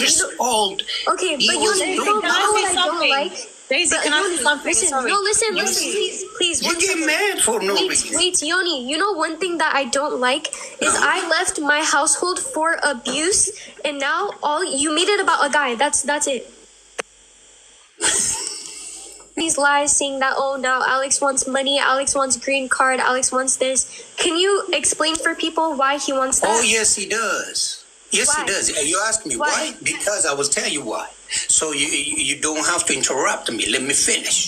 years old. Okay, but you know what I don't like? Daisy, can I say something? Listen, Sorry. No, listen, please. You get mad for no reason. Wait, Yoni, you know one thing that I don't like is I left my household for abuse, and now you made it about a guy. That's it. These lies saying that, oh, now Alex wants money, Alex wants green card, Alex wants this. Can you explain for people why he wants that? Oh, yes, he does. Yes, Why? he does. You ask me why? Because I will tell you why. So you don't have to interrupt me. Let me finish.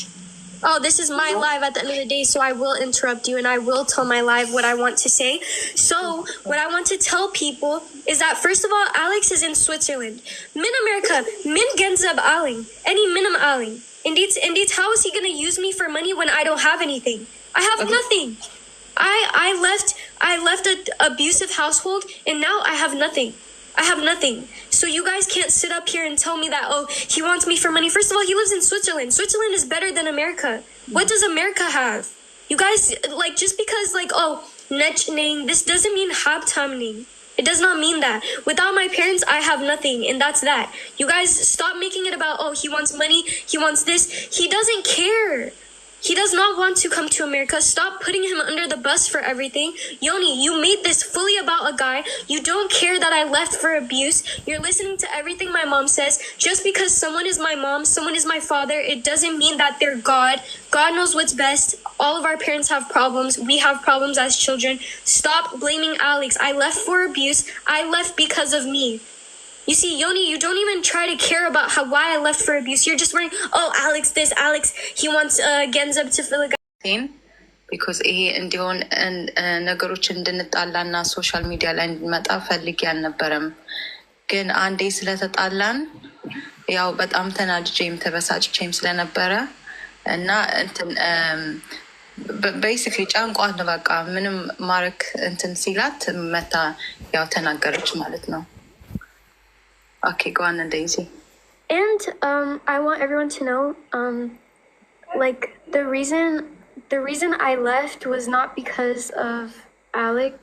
Oh, this is my live at the end of the day, so I will interrupt you and I will tell my live what I want to say. So, what I want to tell people is that, first of all, Alex is in Switzerland. Min America, min genzab aling, any minim aling. Indeed, how is he going to use me for money when I don't have anything? I have nothing. I left an abusive household and now I have nothing. So you guys can't sit up here and tell me that, oh, he wants me for money. First of all, he lives in Switzerland. Switzerland is better than America. What does America have? You guys, like, just because, like, oh, netchning, this doesn't mean habtamning. It does not mean that. Without my parents, I have nothing, and that's that. You guys stop making it about, oh, he wants money, he wants this. He doesn't care. He does not want to come to America. Stop putting him under the bus for everything. Yoni, you made this fully about a guy. You don't care that I left for abuse. You're listening to everything my mom says. Just because someone is my mom, someone is my father, it doesn't mean that they're God. God knows what's best. All of our parents have problems. We have problems as children. Stop blaming Alex. I left for abuse. I left because of me. You see, Yoni, you don't even try to care about why I left for abuse. You're just worrying, oh, Alex this, Alex, he wants Genzab to fill a guy. Because ይሄ እንዲሆን ነገሮች እንድንጣላና ሶሻል ሚዲያ ላይ እንድንመጣ ፈልጌ አልነበረም። ግን አንዴ ስለተጣላን ያው በጣም ተናድጄም ተበሳጭቼም ስለነበረ እና እንትን ቤሲክሊ ጫንቋት በቃ ምንም ማረክ እንትን ሲላት መታ ያው ተናገረች ማለት ነው። Okay, go on, Daisy. And I want everyone to know, like, the reason I left was not because of Alex.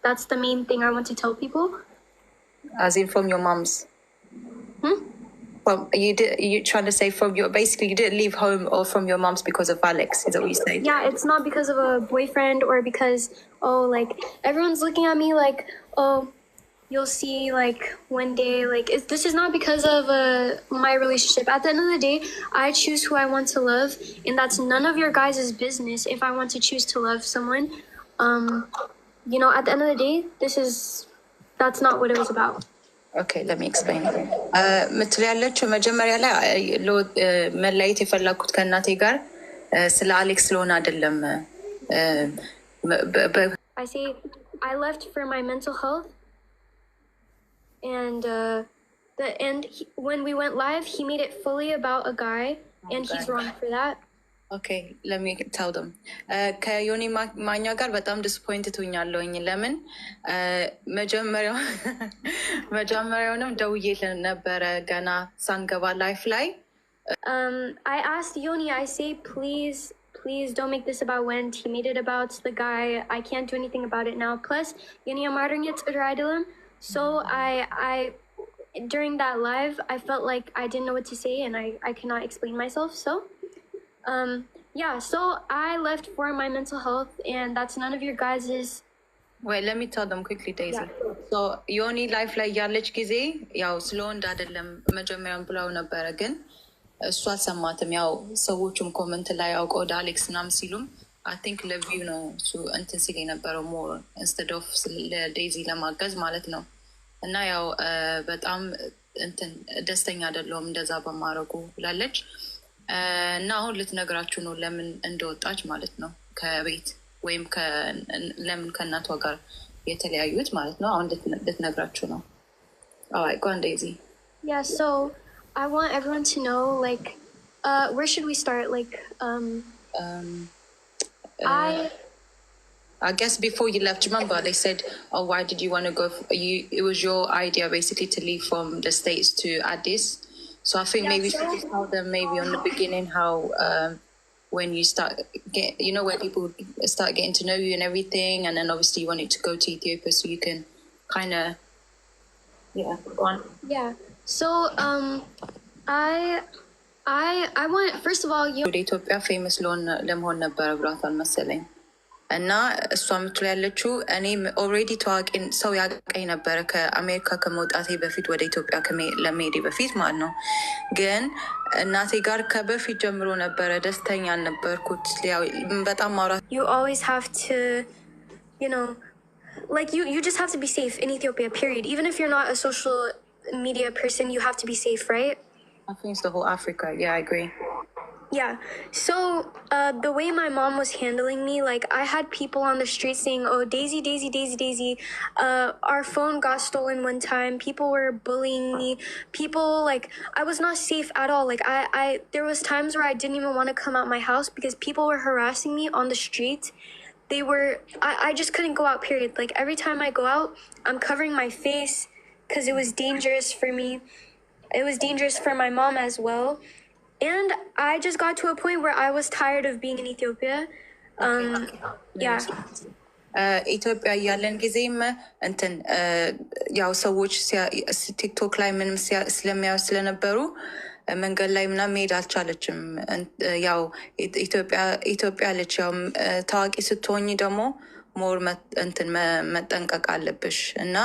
That's the main thing I want to tell people. As in from your mom's. Well, you trying to say from your, basically you didn't leave home or from your mom's because of Alex, is that what you say? Yeah, it's not because of a boyfriend or because, oh, like, everyone's looking at me like, oh, you'll see, like, one day, like, this is not because of my relationship. At the end of the day, I choose who I want to love, and that's none of your guys' business if I want to choose to love someone. You know, at the end of the day, that's not what it was about. Okay, let me explain. ምትለያለችው መጀመሪያ ላይ መለየት የፈለኩት ከእናቴ ጋር ስለ አሌክስ ስለሆነ አይደለም። I say I left for my mental health. And when we went live, he made it fully about a guy, and he's wrong for that. Okay, let me tell them. ከዮኒ ማኛ ጋር በጣም ዲስፖይንትድ ሆኛለሁኝ። ለምን መጀመሪያውንም ደውዬ ነበረ ገና ሳንገባ ላይፍ ላይ I asked Yoni, I say, please don't make this about Wendt. He made it about the guy. I can't do anything about it now. Plus, Yoni amaring it idolum. So I during that live, I felt like I didn't know what to say and I cannot explain myself. So, yeah, so I left for my mental health, and that's none of your guys's. Wait, let me tell them quickly, Daisy. Yeah. So, Yoni life like ያለች ጊዜ ያው ስለ ወንድ አይደለም መጀመሪያም ብለው ነበረ ግን እሷ አልሰማትም። ያው ሰዎቹም ኮመንት ላይ አውቀው ወደ አሌክስ ምናምን ሲሉም I think ለቪው ነው እሱ እንትን ሲል የነበረው more instead of ለዴዚ ለማገዝ ማለት ነው። እና ያው በጣም እንትን ደስተኛ አይደለሁም እንደዛ በማድረጉ ብላለች። እና አሁን ልትነግራችሁ ነው ለምን እንደወጣች ማለት ነው ከቤት ወይም ለምን ከእናቷ ጋር የተለያዩት ማለት ነው። አሁን ልትነግራችሁ ነው። Alright, go on, Daisy. Yeah, so I want everyone to know, like, where should we start? Like, I guess before you left, remember they said, oh, why did you want to go? It was your idea basically to leave from the States to Addis. So I think maybe you should tell them maybe on the beginning how when you start when people start getting to know you and everything, and then obviously you wanted to go to Ethiopia so you can kind of Yeah, go on. Yeah. So I want, first of all, you ወደ ኢትዮጵያ ፌመስ ለመሆን ነበረ ብሏታል መሰለኝ። እና እሷ የምትለው ያለችው እኔም ኦልሬዲ ታዋቂ ሰው ያቀኝ ነበረ ከአሜሪካ ከመውጣቴ በፊት ወደ ኢትዮጵያ ለመሄዴ በፊት ማለት ነው። ግን እናቴ ጋር ከበፊት ጀምሮ ነበረ ደስተኛ አልነበርኩት። በጣም ማውራት you always have to, you know, like you just have to be safe in Ethiopia, period. Even if you're not a social media person, you have to be safe, right? I think it's the whole Africa. Yeah, I agree. Yeah. So the way my mom was handling me, like I had people on the street saying, "Oh, Daisy, Daisy, Daisy, Daisy." Our phone got stolen one time. People were bullying me. People, like, I was not safe at all. Like there was times where I didn't even want to come out my house because people were harassing me on the street. They were, I just couldn't go out, period. Like every time I go out, I'm covering my face because it was dangerous for me. It was dangerous for my mom as well. And I just got to a point where I was tired of being in Ethiopia. Yeah. ኢትዮጵያ ያለን ጊዜም እንትን ያው ሰዎች ቲክቶክ ላይ ምንም ስለሚያዩ ስለነበሩ መንገድ ላይ ምናምን መሄድ አልቻለችም። ያው ኢትዮጵያ አለች። ያው ታዋቂ ስትሆኝ ደግሞ ሞር እንትን መጠንቀቅ አለብሽ እና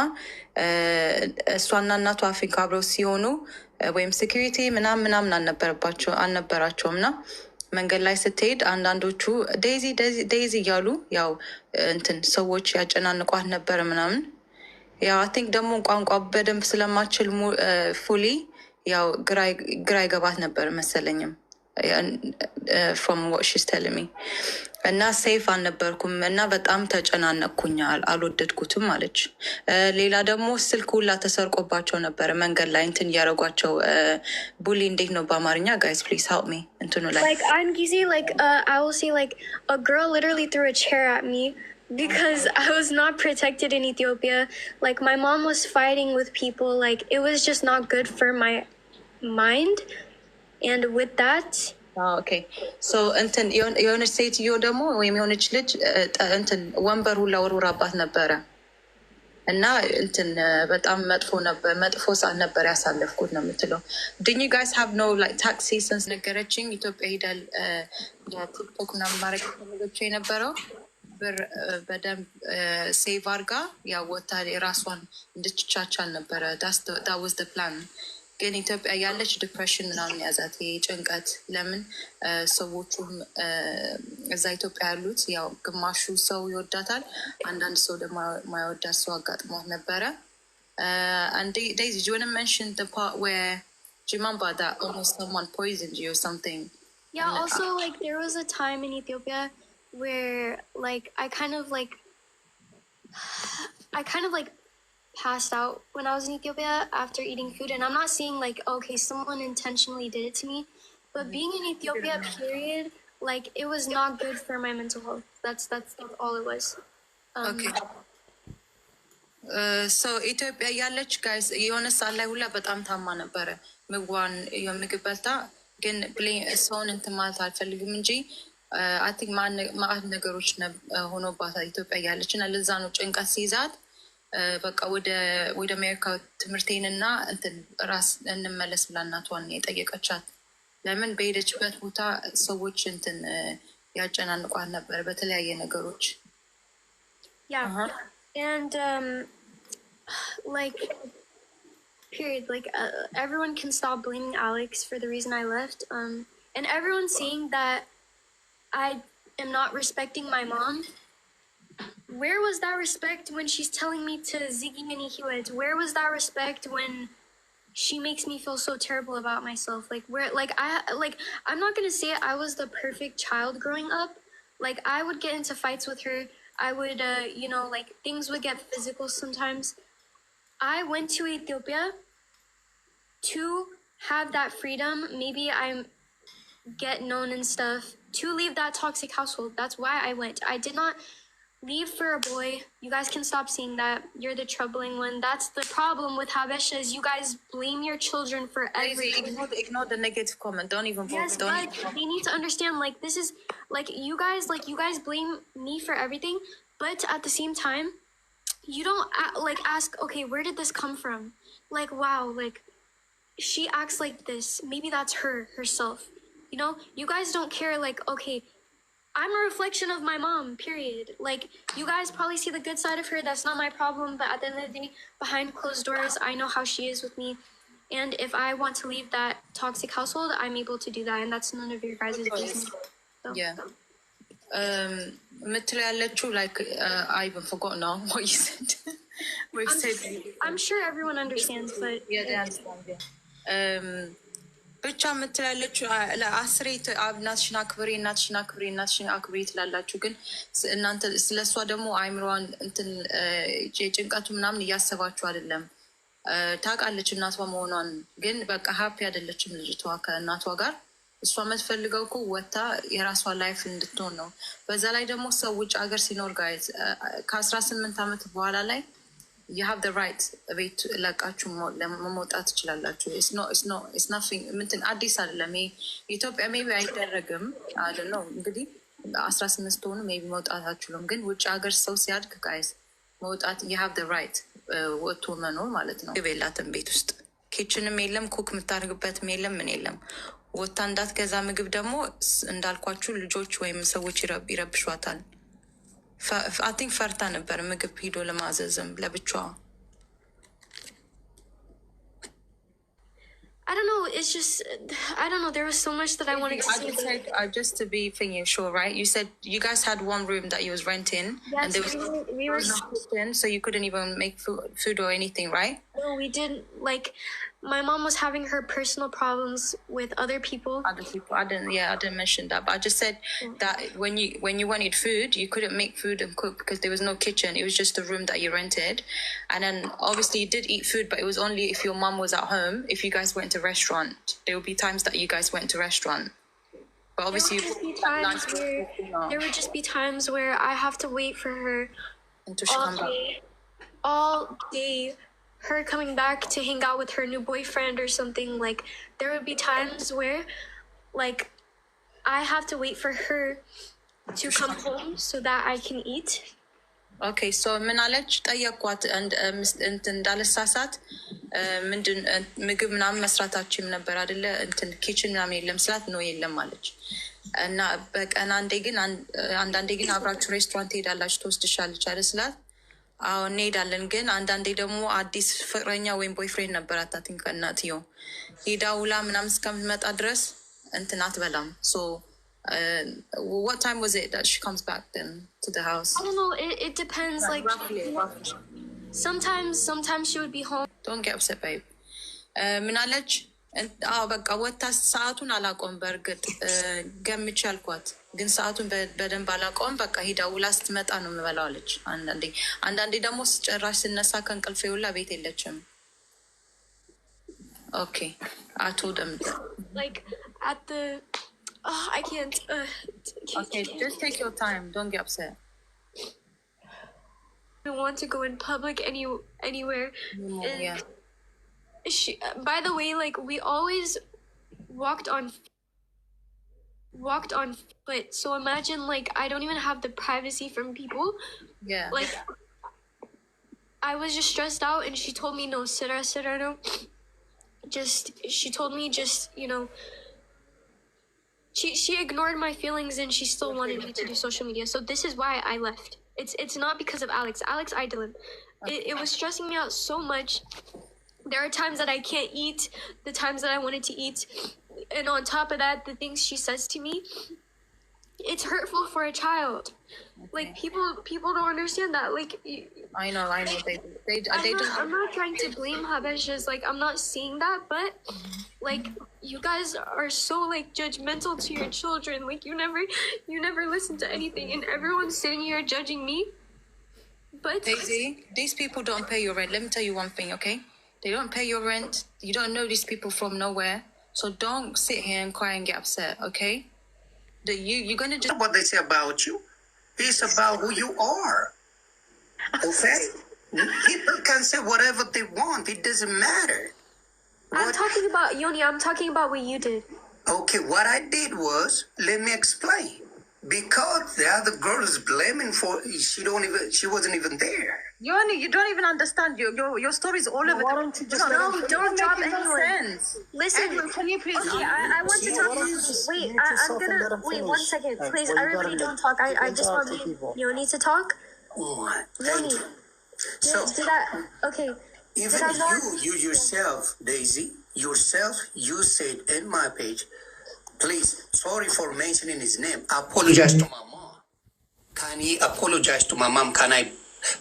እሷና እናቷ አፍሪካ አብረው ሲሆኑ ወይም ሴኪሪቲ ምናምን አልነበራቸውም እና መንገድ ላይ ስትሄድ አንዳንዶቹ ዴይዚ ዴይዚ እያሉ ያው እንትን ሰዎች ያጨናንቋት ነበረ ምናምን። ያው አይ ቲንክ ደግሞ ቋንቋ በደንብ ስለማችል ፉሊ ያው ግራ ይገባት ነበር መሰለኝም from what she's telling me እና ሴፍ አልነበርኩም እና በጣም ተጨናነቅኩኛል፣ አልወደድኩትም አለች። ሌላ ደግሞ ስልክ ሁላ ተሰርቆባቸው ነበረ መንገድ ላይ እንትን እያደረጓቸው። ቡሊ እንዴት ነው በአማርኛ? ጋይስ ፕሊዝ ሄልፕ ሚ እንትኑ ላይ like አንድ ጊዜ like I will say like a girl literally threw a chair at me because I was not protected in Ethiopia. Like my mom was fighting with people. Like it was just not good for my mind. And with that, okay, so እንትን የሆነች ሴትዮ ደግሞ ወይም የሆነች ልጅ እንትን ወንበር ሁላ ወርውራባት ነበረ እና እንትን በጣም መጥፎ ሰዓት ነበር ያሳለፍኩት ነው የምትለው። ድኝ ጋይስ ሃቭ ኖ ላይክ ታክሲ ሰንስ ነገረችኝ። ኢትዮጵያ ሄዳል ቲክቶክ ምናምን ማድረግ ተመገች የነበረው ብር በደንብ ሴቭ አርጋ ያወጣ የራሷን እንድትቻቻል ነበረ። that was the plan። ግን ኢትዮጵያ ያለች ዲፕሬሽን ምናምን ያዛት፣ ጭንቀት። ለምን ሰዎቹም እዛ ኢትዮጵያ ያሉት ያው ግማሹ ሰው ይወዳታል፣ አንዳንድ ሰው ደግሞ ማይወዳት ሰው አጋጥሟት ነበረ። and Daisy, do you want to mention the part where do you remember that almost someone poisoned you or something? Yeah, also like there was a time in Ethiopia where like I kind of like passed out when I was in Ethiopia after eating food. And I'm not saying like, okay, someone intentionally did it to me, but being in Ethiopia, period, like it was not good for my mental health. That's all it was. Okay. So ኢትዮጵያ ያለች ጋይስ የሆነ ሰዓት ላይ ሁላ በጣም ታማ ነበረ። ምግቧን የምግብ በልታ ግን ሰውን እንትን ማለት አልፈልግም እንጂ አይ ቲንክ ማአት ነገሮች ሆኖባታል ኢትዮጵያ ያለች እና ለዛ ነው ጭንቀት ሲይዛት በቃ ወደ አሜሪካ ትምህርቴንና እንትን ራስ እንመለስ ብላ እናቷን የጠየቀቻት። ለምን በሄደችበት ቦታ ሰዎች እንትን ያጨናንቋት ነበር በተለያየ ነገሮች። Yeah. And like period, like everyone can stop blaming Alex for the reason I left. And everyone's saying that I am not respecting my mom. Where was that respect when she's telling me to Ziggy Mini Hewitt? Where was that respect when she makes me feel so terrible about myself? Like where, I'm not gonna say I was the perfect child growing up. Like I would get into fights with her. I would, like things would get physical sometimes. I went to Ethiopia to have that freedom. Maybe I get known and stuff to leave that toxic household. That's why I went. I did not leave for a boy. You guys can stop saying that. You're the troubling one. That's the problem with Habesha is you guys blame your children for everything. Ignore the negative comment. Don't even yes, but they need to understand like this is like you guys blame me for everything, but at the same time you don't like ask, okay, where did this come from? like, wow, like, she acts like this. Maybe that's herself. You know, you guys don't care, like, okay, I'm a reflection of my mom, period. Like, you guys probably see the good side of her. That's not my problem. But at the end of the day, behind closed doors, I know how she is with me. And if I want to leave that toxic household, I'm able to do that. And that's none of your guys' business. So. Yeah. Like, I even forgot now what you said. I'm sure everyone understands, but... Yeah, they understand, yeah. ብቻ የምትላለችው ለአስሬ እናትሽን አክብሪ ትላላችሁ፣ ግን እናንተ ስለሷ ደግሞ አይምሮዋን እንትን የጭንቀቱ ምናምን እያሰባችሁ አይደለም። ታውቃለች እናቷ መሆኗን፣ ግን በቃ ሀፒ አይደለችም ልጅቷ ከእናቷ ጋር። እሷ የምትፈልገው እኮ ወታ የራሷ ላይፍ እንድትሆን ነው። በዛ ላይ ደግሞ ሰው ውጭ ሀገር ሲኖር ጋይዝ ከ18 ዓመት በኋላ ላይ you have the right ቤት ለቃችሁ መውጣት ትችላላችሁ። it's nothing ምንትን አዲስ አይደለም። ኢትዮጵያ ሜቢ አይደረግም አይደል? እንግዲህ 18 ሆኑ ሜቢ መውጣት አትችሉም፣ ግን ውጭ ሀገር ሰው ሲያድግ ጋይዝ መውጣት you have the right ወጥቶ መኖር ማለት ነው። የቤላትን ቤት ውስጥ ኪችንም የለም፣ ኩክ የምታደርግበትም የለም፣ ምን የለም። ወጥታ እንዳትገዛ ምግብ ደግሞ እንዳልኳችሁ ልጆች ወይም ሰዎች ይረብሿታል። I think ፈርታ ነበር ምግብ ሂዶ ለማዘዝም ለብቻዋ። I don't know, it's just, I don't know, there was so much that I wanted to say. Just to be thinking, sure, right? You said you guys had one room that you was renting. Yes, and there was we were no kitchen, so you couldn't even make food or anything, right? No, we didn't. Like, my mom was having her personal problems with other people. I didn't mention that, but I just said that when you wanted food, you couldn't make food and cook because there was no kitchen. It was just a room that you rented. And then obviously you did eat food, but it was only if your mom was at home. If you guys went to restaurant, there would be times that you guys went to restaurant. But obviously there would just be times where I have to wait for her all day. Her coming back to hang out with her new boyfriend or something. Like, there would be times where, like, I have to wait for her to come home so that I can eat. Okay, so ምን አለች ጠየኳት እንዳልሳሳት ምንድን ምግብ ምናምን መስራታችም ነበር አይደለ? እንትን ኪችን ምናምን የለም ስላት ነው የለም አለች። እና በቀን አንዳንዴ ግን አብራችሁ ሬስቶራንት ሄዳላችሁ ትወስድሻለች አይደል ስላት አዎ እንሄዳለን፣ ግን አንዳንዴ ደግሞ አዲስ ፍቅረኛ ወይም ቦይፍሬንድ ነበራት አቲንክ እናትየው ሄዳ ውላ ምናምን እስከምትመጣ ድረስ እንትን አትበላም። So what time was it that she comes back then to the house? I don't know, it depends, like roughly. Sometimes she would be home. Don't get upset, babe. ምን አለች? በቃ ወታ ሰዓቱን አላውቀውም። በእርግጥ ገምቼ አልኳት፣ ግን ሰዓቱን በደንብ አላውቀውም። በቃ ሂዳ ውላ ስትመጣ ነው የምበላው አለች። አንዳንዴ ደግሞ ጭራሽ ስነሳ ከእንቅልፌ ውላ ቤት የለችም። Okay, I told them like at the I can't okay, just take your time, don't get upset. I don't want to go in public anywhere. Yeah. By the way, like, we always walked on foot, so imagine, like, I don't even have the privacy from people. Yeah, like, I was just stressed out, and she told me no, Sira no, she told me just, you know, she ignored my feelings, and she still wanted me to do social media. So this is why I left. It's not because of Alex idolin. It was stressing me out so much. There are times that I can't eat, the times that I wanted to eat. And on top of that, the things she says to me, it's hurtful for a child. Like, people don't understand that. Like, I know. I'm not trying to blame Habesha's, like, I'm not saying that, but like, you guys are so, like, judgmental to your children. Like, you never listen to anything, and everyone's sitting here judging me. But Daisy, these people don't pay your rent. Let me tell you one thing, okay? They don't pay your rent. You don't know these people from nowhere. So don't sit here and cry and get upset, okay? You're going to just... What they say about you. It's about who you are. Okay? People can say whatever they want. It doesn't matter. I'm talking about, Yoni, I'm talking about what you did. Okay, what I did was, let me explain. Because the other girl is blaming for she wasn't even there. You don't even understand. Your story is all over. Why don't you just don't drop anyone. Sense. Listen, Edwin, can you please? okay, I want to talk. Wait, I'm gonna wait 1 second, please. Everybody, don't talk. I just want Yoni to talk. What? Yoni, So did I? Okay. even you yourself, Daisy, you said in my page, please, sorry for mentioning his name. Apologize to my mom. Can he apologize to my mom? Can I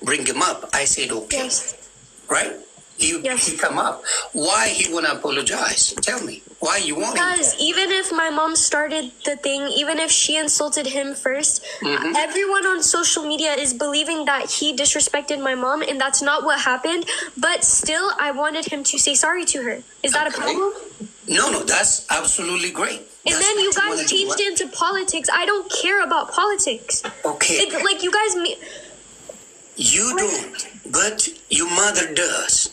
bring him up? I said okay. Yes. Right? He come up. Why he wanna apologize? Tell me. Why you want him? Because even if my mom started the thing, even if she insulted him first, everyone on social media is believing that he disrespected my mom, and that's not what happened. But still, I wanted him to say sorry to her. Is that a problem? No, that's absolutely great. And then you guys changed it into politics. I don't care about politics. Okay. Like you guys... You don't, but your mother does.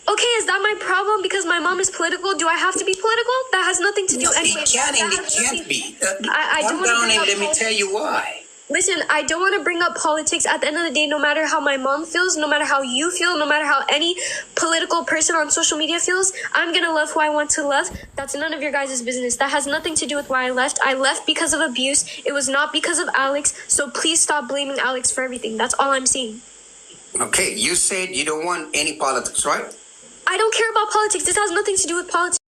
Okay, is that my problem because my mom is political? Do I have to be political? That has nothing to do anyway. It can't be. I don't Calm want down to and let me tell you why. Listen, I don't want to bring up politics. At the end of the day, no matter how my mom feels, no matter how you feel, no matter how any political person on social media feels, I'm going to love who I want to love. That's none of your guys' business. That has nothing to do with why I left. I left because of abuse. It was not because of Alex. So please stop blaming Alex for everything. That's all I'm saying. Okay, you said you don't want any politics, right? I don't care about politics. This has nothing to do with politics.